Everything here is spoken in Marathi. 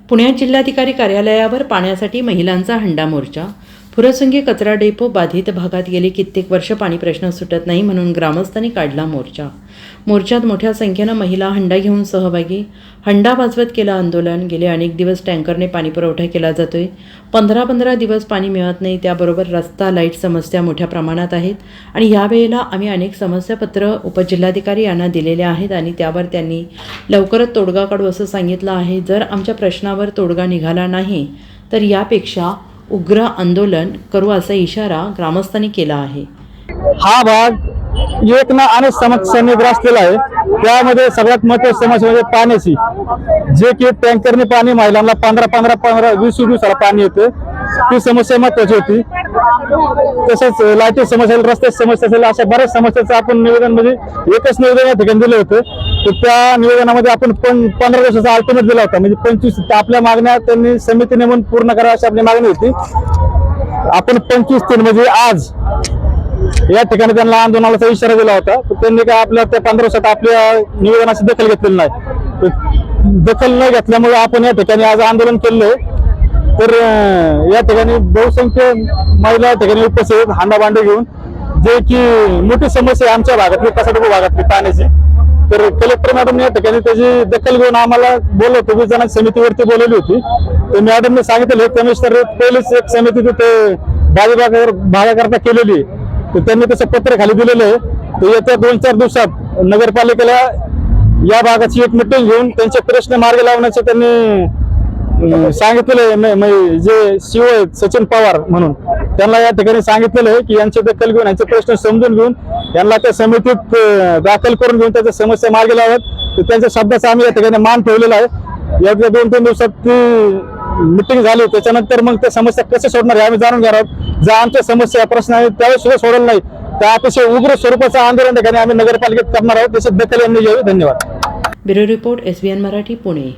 पुण्यात जिल्हाधिकारी कार्यालयावर पाण्यासाठी महिलांचा हंडा मोर्चा। फुरसंगी कचरा डेपो बाधित भागात गेली कित्येक वर्ष पाणी प्रश्न सुटत नाही म्हणून ग्रामस्थांनी काढला मोर्चा। मोर्चात मोठ्या संख्येनं महिला हंडा घेऊन सहभागी। हंडा वाजवत केलं आंदोलन। गेले अनेक दिवस टँकरने पाणी पुरवठा केला जातोय। 15 दिवस पाणी मिळत नाही। त्याबरोबर रस्ता लाईट समस्या मोठ्या प्रमाणात आहेत आणि यावेळेला आम्ही अनेक समस्यापत्र उपजिल्हाधिकारी यांना दिलेले आहेत आणि त्यावर त्यांनी लवकरच तोडगा काढू असं सांगितलं आहे। जर आमच्या प्रश्नावर तोडगा निघाला नाही तर यापेक्षा उग्र आंदोलन करू असा इशारा ग्रामस्थांनी केला आहे। हा भाग एक ना अनेक समस्यांनी ग्रासलेला आहे। त्यामध्ये सगळ्यात महत्त्वाची समस्या म्हणजे पाण्याची, जे की टँकरने पाणी महिलांना 15-20 दिवसाला पाणी येते, ती समस्या महत्त्वाची होती। तसंच लाईटी समस्या, रस्त्याची समस्या असेल, अशा बऱ्याच समस्याचं आपण निवेदन म्हणजे एकच निवेदन या ठिकाणी दिलं होतं। तर त्या निवेदनामध्ये आपण 15 दिवसाचा अल्टिमेट दिला होता, म्हणजे 25 आपल्या मागण्या त्यांनी समिती नेमून पूर्ण करा अशी आपली मागणी होती। आपण 25/3 म्हणजे आज या ठिकाणी त्यांना आंदोलनाचा इशारा दिला होता। तर त्यांनी काय आपल्या त्या 15 दिवसात आपल्या निवेदनाची दखल घेतलेली नाही। दखल न घेतल्यामुळे आपण या ठिकाणी आज आंदोलन केलंय। तर या ठिकाणी बहुसंख्य महिला ठिकाणी उपस्थित हांडा भांडे घेऊन, जे की मोठी समस्या आमच्या भागातली कसाटोबा भागातली पाण्याची। तर कलेक्टर मॅडम या ठिकाणी त्याची दखल घेऊन आम्हाला बोलवतो, 20 जणांची समितीवरती बोलवली होती। तर मॅडमने सांगितलं कमिशनर पहिलीच एक समिती तिथे भागाकरता केलेली, तर त्यांनी तसं पत्र खाली दिलेलं आहे। तर येत्या 2-4 दिवसात नगरपालिकेला या भागाची एक मिटिंग घेऊन त्यांचे प्रश्न मार्गी लावण्याचे त्यांनी सांगितलेलं। जे सीओ आहेत सचिन पवार म्हणून, त्यांना या ठिकाणी सांगितलेलं आहे की यांची दखल घेऊन यांचे प्रश्न समजून घेऊन यांना त्या समितीत दाखल करून घेऊन त्याच्या समस्या मार्गी लावत। तर त्यांच्या शब्दाचा आम्ही या ठिकाणी मान ठेवलेला आहे। या 2-3 दिवसात ती मिटिंग झाली, त्याच्यानंतर मग त्या समस्या कसे सोडणार आहे आम्ही जाणून घेणार आहोत। ज्या आमच्या समस्या प्रश्न आहेत त्यावेळेस सुद्धा सोडवलं नाही, त्या अतिशय उग्र स्वरूपाचं आंदोलन ठिकाणी आम्ही नगरपालिकेत करणार आहोत। त्याची दखल यांनी घ्यावी। धन्यवाद। Bureau report SBN Marathi, Pune.